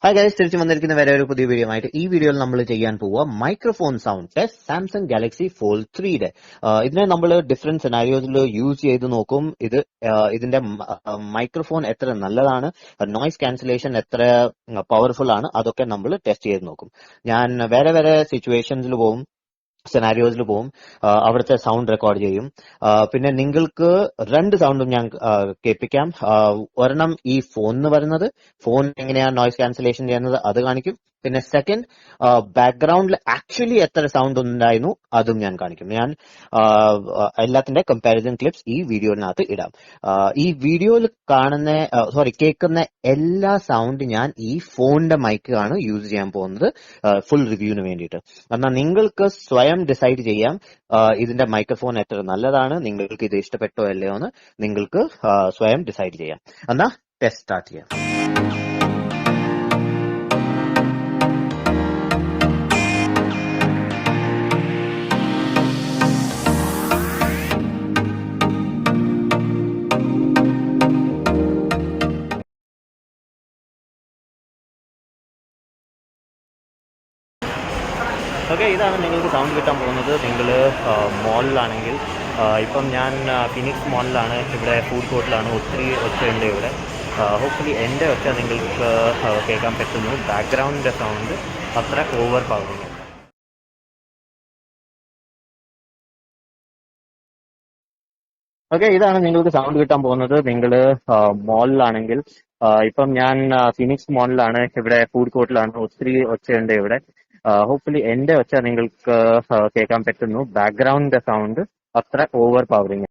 Hi guys, തിരിച്ചു വന്നിരിക്കുന്ന വേറെ ഒരു പുതിയ വീഡിയോ ആയിട്ട്. ഈ വീഡിയോയിൽ നമ്മൾ ചെയ്യാൻ പോവുക microphone sound test Samsung Galaxy Fold 3യുടെ. ഇതിനെ നമ്മൾ ഡിഫറെന്റ് സിനാരിയോസിൽ യൂസ് ചെയ്ത് നോക്കും. ഇതിന്റെ മൈക്രോഫോൺ എത്ര നല്ലതാണ്, നോയ്സ് ക്യാൻസലേഷൻ എത്ര പവർഫുൾ ആണ്, അതൊക്കെ നമ്മൾ ടെസ്റ്റ് ചെയ്ത് നോക്കും. ഞാൻ വേറെ വേറെ സിറ്റുവേഷൻസിൽ പോകും, സിനാരിയോസിൽ പോവും, അവിടുത്തെ സൗണ്ട് റെക്കോർഡ് ചെയ്യും. പിന്നെ നിങ്ങൾക്ക് രണ്ട് സൗണ്ടും ഞാൻ കേൾപ്പിക്കാം. ഒരെണ്ണം ഈ ഫോണിന് വരുന്നത്, ഫോൺ എങ്ങനെയാണ് നോയ്സ് ക്യാൻസലേഷൻ ചെയ്യുന്നത് അത് കാണിക്കും. പിന്നെ സെക്കൻഡ്, ബാക്ക്ഗ്രൗണ്ടിൽ ആക്ച്വലി എത്ര സൗണ്ട് ഉണ്ടായിരുന്നു അതും ഞാൻ കാണിക്കും. ഞാൻ എല്ലാത്തിന്റെ കമ്പാരിസൺ ക്ലിപ്സ് ഈ വീഡിയോയിനകത്ത് ഇടാം. ഈ വീഡിയോയിൽ കേൾക്കുന്ന എല്ലാ സൗണ്ട് ഞാൻ ഈ ഫോണിന്റെ മൈക്കാണ് യൂസ് ചെയ്യാൻ പോകുന്നത് ഫുൾ റിവ്യൂവിന് വേണ്ടിയിട്ട്. എന്നാൽ നിങ്ങൾക്ക് സ്വയം ഡിസൈഡ് ചെയ്യാം ഇതിന്റെ മൈക്രോഫോൺ എത്ര നല്ലതാണ്, നിങ്ങൾക്ക് ഇത് ഇഷ്ടപ്പെട്ടോ അല്ലയോ എന്ന് നിങ്ങൾക്ക് സ്വയം ഡിസൈഡ് ചെയ്യാം. എന്നാ ടെസ്റ്റ് സ്റ്റാർട്ട് ചെയ്യാം. ഓക്കെ, ഇതാണ് നിങ്ങൾക്ക് സൗണ്ട് കിട്ടാൻ പോകുന്നത്. നിങ്ങൾ മോളിലാണെങ്കിൽ, ഇപ്പം ഞാൻ ഫിനിക്സ് മോളിലാണ്, ഇവിടെ ഫുഡ് കോർട്ടിലാണ്. ഒത്തിരി ഒച്ചയുണ്ട് ഇവിടെ. ഹോപ്പ്ഫുള്ളി എൻ്റെ ഒച്ച നിങ്ങൾക്ക് കേൾക്കാൻ പറ്റുന്നു. ബാക്ക്ഗ്രൗണ്ടിൻ്റെ സൗണ്ട് അത്ര ഓവർ പവറിങ്. ഓക്കെ, ഇതാണ് നിങ്ങൾക്ക് സൗണ്ട് കിട്ടാൻ പോകുന്നത്. നിങ്ങൾ മോളിലാണെങ്കിൽ, ഇപ്പം ഞാൻ ഫിനിക്സ് മോളിലാണ്, ഇവിടെ ഫുഡ് കോർട്ടിലാണ്. ഒത്തിരി ഒച്ചയുണ്ട് ഇവിടെ. ഹോപ്പ്ഫുള്ളി എൻ്റെ ഒച്ച നിങ്ങൾക്ക് കേൾക്കാൻ പറ്റുന്നു. ബാക്ക്ഗ്രൗണ്ടിന്റെ സൗണ്ട് അത്ര ഓവർ പവറിങ്.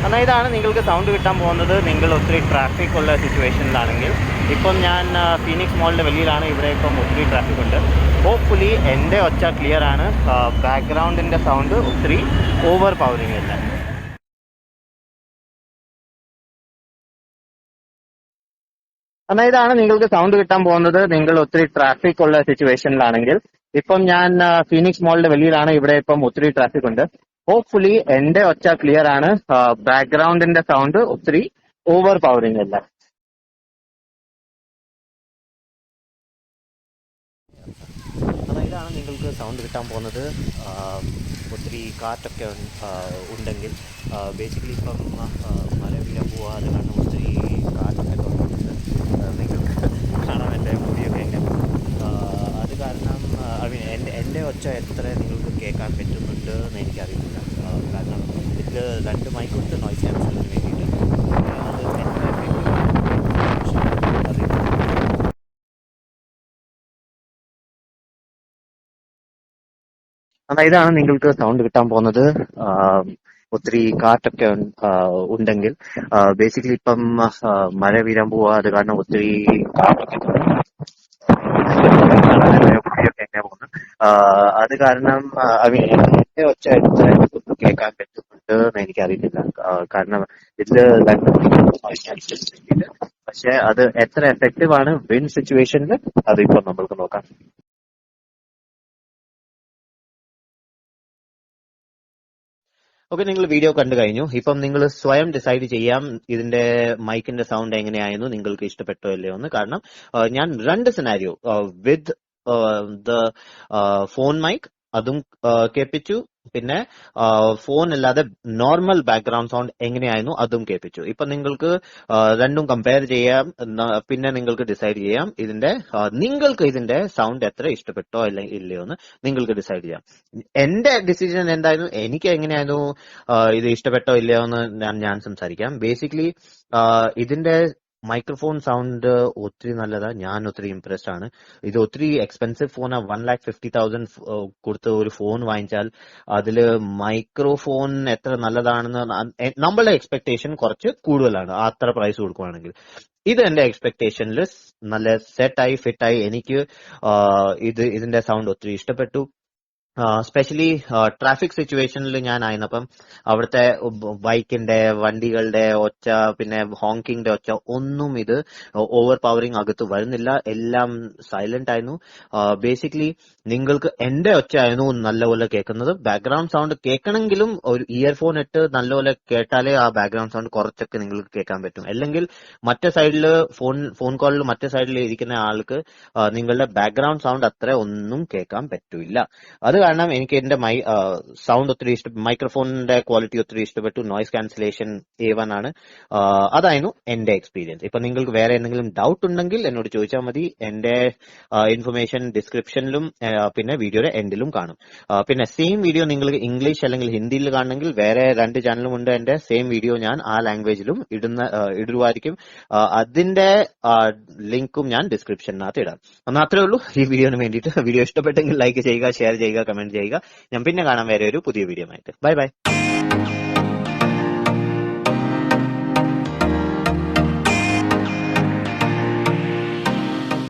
എന്നാൽ ഇതാണ് നിങ്ങൾക്ക് സൗണ്ട് കിട്ടാൻ പോകുന്നത്. നിങ്ങൾ ഒത്തിരി ട്രാഫിക് ഉള്ള സിറ്റുവേഷനിലാണെങ്കിൽ, ഇപ്പം ഞാൻ ഫീനിക്സ് മോളിൻ്റെ വെളിയിലാണ്, ഇവിടെ ഇപ്പം ഒത്തിരി ട്രാഫിക് ഉണ്ട്. ഹോപ്പ്ഫുള്ളി എൻ്റെ ഒച്ച ക്ലിയർ ആണ്. ബാക്ക്ഗ്രൗണ്ടിൻ്റെ സൗണ്ട് ഒത്തിരി ഓവർ പവറിങ് ഇല്ല. എന്നാൽ ഇതാണ് നിങ്ങൾക്ക് സൗണ്ട് കിട്ടാൻ പോകുന്നത്. നിങ്ങൾ ഒത്തിരി ട്രാഫിക് ഉള്ള സിറ്റുവേഷനിലാണെങ്കിൽ, ഇപ്പം ഞാൻ ഫീനിക്സ് മോളിന്റെ വെളിയിലാണ്, ഇവിടെ ഇപ്പം ഒത്തിരി ട്രാഫിക് ഉണ്ട്. ഹോപ്പ്ഫുള്ളി എൻ്റെ ഒച്ച ക്ലിയർ ആണ്. ബാക്ക്ഗ്രൗണ്ടിന്റെ സൗണ്ട് ഒത്തിരി ഓവർ പവറിങ് അല്ല. എന്നാൽ ഇതാണ് നിങ്ങൾക്ക് സൗണ്ട് കിട്ടാൻ പോകുന്നത്. ഒത്തിരി കാറ്റൊക്കെ ഉണ്ടെങ്കിൽ, ബേസിക്കലി ഇപ്പം മഴ വീഴാൻ പോവാതെ കാരണം ഒത്തിരി കാറ്റൊക്കെ തുടങ്ങുന്നുണ്ട്. നിങ്ങൾക്ക് കാണാൻ എൻ്റെ മുടിയൊക്കെ എങ്ങനെ. അത് കാരണം എൻ്റെ ഒച്ച എത്ര നിങ്ങൾക്ക് കേൾക്കാൻ പറ്റുന്നുണ്ട് എന്ന് എനിക്കറിയില്ല. കാരണം ഇതിൽ രണ്ട് മൈക്കുണ്ട് നോയ്സ് ക്യാൻസലിന് വേണ്ടിയിട്ട്. അത് എത്ര എഫക്റ്റീവ് അറിയില്ല. എന്നാൽ ഇതാണ് നിങ്ങൾക്ക് സൗണ്ട് കിട്ടാൻ പോകുന്നത്. ഒത്തിരി കാറ്റൊക്കെ ഉണ്ടെങ്കിൽ, ബേസിക്കലി ഇപ്പം മഴ വീഴാൻ പോവാ, അത് കാരണം ഒത്തിരി കാറ്റൊക്കെ എങ്ങനെ പോകുന്നു. അത് കാരണം എന്റെ ഒച്ച കേൾക്കാൻ പറ്റുന്നുണ്ട് എന്ന് എനിക്കറിയില്ല. കാരണം ഇതില് പക്ഷെ അത് എത്ര എഫക്റ്റീവ് ആണ് വിൻ സിറ്റുവേഷനിൽ, അതിപ്പോ നമ്മൾക്ക് നോക്കാം. ഓക്കെ, നിങ്ങൾ വീഡിയോ കണ്ടു കഴിഞ്ഞു. ഇപ്പം നിങ്ങൾ സ്വയം ഡിസൈഡ് ചെയ്യാം ഇതിന്റെ മൈക്കിന്റെ സൗണ്ട് എങ്ങനെയായിരുന്നു, നിങ്ങൾക്ക് ഇഷ്ടപ്പെട്ടോ ഇല്ലയോ എന്ന്. കാരണം ഞാൻ രണ്ട് scenario with the phone mic അതും കേൾപ്പിച്ചു, പിന്നെ ഫോൺ അല്ലാതെ നോർമൽ ബാക്ക്ഗ്രൗണ്ട് സൗണ്ട് എങ്ങനെയായിരുന്നു അതും കേൾപ്പിച്ചു. ഇപ്പൊ നിങ്ങൾക്ക് രണ്ടും കമ്പയർ ചെയ്യാം. പിന്നെ നിങ്ങൾക്ക് ഡിസൈഡ് ചെയ്യാം നിങ്ങൾക്ക് ഇതിന്റെ സൗണ്ട് എത്ര ഇഷ്ടപ്പെട്ടോ ഇല്ലയോ എന്ന് നിങ്ങൾക്ക് ഡിസൈഡ് ചെയ്യാം. എന്റെ ഡിസിഷൻ എന്തായിരുന്നു, എനിക്ക് എങ്ങനെയായിരുന്നു ഇത് ഇഷ്ടപ്പെട്ടോ ഇല്ലയോ എന്ന് ഞാൻ സംസാരിക്കാം. ബേസിക്കലി ഇതിന്റെ മൈക്രോഫോൺ സൗണ്ട് ഒത്തിരി നല്ലതാ. ഞാൻ ഒത്തിരി ഇംപ്രസ്ഡ് ആണ്. ഇത് ഒത്തിരി എക്സ്പെൻസീവ് ഫോണാ. 1,50,000 കൊടുത്ത് ഒരു ഫോൺ വാങ്ങിച്ചാൽ അതില് മൈക്രോഫോൺ എത്ര നല്ലതാണെന്ന് നമ്മളുടെ എക്സ്പെക്ടേഷൻ കുറച്ച് കൂടുതലാണ് അത്ര പ്രൈസ് കൊടുക്കുവാണെങ്കിൽ. ഇത് എന്റെ എക്സ്പെക്ടേഷനിൽ നല്ല സെറ്റായി ഫിറ്റായി. എനിക്ക് ഇതിന്റെ സൗണ്ട് ഒത്തിരി ഇഷ്ടപ്പെട്ടു. സ്പെഷ്യലി ട്രാഫിക് സിറ്റുവേഷനിൽ ഞാൻ ആയിരുന്നപ്പം അവിടുത്തെ ബൈക്കിന്റെ വണ്ടികളുടെ ഒച്ച പിന്നെ ഹോങ്കിങ്ങിന്റെ ഒച്ച ഒന്നും ഇത് ഓവർ പവറിങ് അകത്ത് വരുന്നില്ല. എല്ലാം സൈലന്റ് ആയിരുന്നു. ബേസിക്കലി നിങ്ങൾക്ക് എന്റെ ഒച്ച ആയിരുന്നു നല്ലപോലെ കേൾക്കുന്നത്. ബാക്ക്ഗ്രൗണ്ട് സൗണ്ട് കേൾക്കണമെങ്കിലും ഒരു ഇയർഫോൺ ഇട്ട് നല്ലപോലെ കേട്ടാലേ ആ ബാക്ക്ഗ്രൗണ്ട് സൗണ്ട് കുറച്ചൊക്കെ നിങ്ങൾക്ക് കേൾക്കാൻ പറ്റും. അല്ലെങ്കിൽ മറ്റേ സൈഡിൽ ഫോൺ കോളിൽ മറ്റേ സൈഡിൽ ഇരിക്കുന്ന ആൾക്ക് നിങ്ങളുടെ ബാക്ക്ഗ്രൗണ്ട് സൗണ്ട് അത്ര ഒന്നും കേൾക്കാൻ പറ്റില്ല. അത് കാരണം എനിക്ക് എന്റെ സൗണ്ട് ഒത്തിരി മൈക്രോഫോണിന്റെ ക്വാളിറ്റി ഒത്തിരി ഇഷ്ടപ്പെട്ടു. നോയിസ് ക്യാൻസലേഷൻ A1 ആണ്. അതായിരുന്നു എന്റെ എക്സ്പീരിയൻസ്. ഇപ്പൊ നിങ്ങൾക്ക് വേറെ എന്തെങ്കിലും ഡൗട്ട് ഉണ്ടെങ്കിൽ എന്നോട് ചോദിച്ചാൽ മതി. എന്റെ ഇൻഫർമേഷൻ ഡിസ്ക്രിപ്ഷനിലും പിന്നെ വീഡിയോയുടെ എൻഡിലും കാണും. പിന്നെ സെയിം വീഡിയോ നിങ്ങൾക്ക് ഇംഗ്ലീഷ് അല്ലെങ്കിൽ ഹിന്ദിയിൽ കാണണമെങ്കിൽ വേറെ 2 ചാനലും ഉണ്ട്. എന്റെ സെയിം വീഡിയോ ഞാൻ ആ ലാംഗ്വേജിലും ഇടുവായിരിക്കും. അതിന്റെ ലിങ്കും ഞാൻ ഡിസ്ക്രിപ്ഷനകത്ത് ഇടാം. എന്നാൽ അത്രേ ഉള്ളൂ ഈ വീഡിയോന് വേണ്ടിയിട്ട്. വീഡിയോ ഇഷ്ടപ്പെട്ടെങ്കിൽ ലൈക്ക് ചെയ്യുക, ഷെയർ ചെയ്യുക, കമന്റ് ചെയ്യുക. ഞാൻ പിന്നെ കാണാം വേറെ ഒരു പുതിയ വീഡിയോ ആയിട്ട്. Bye bye.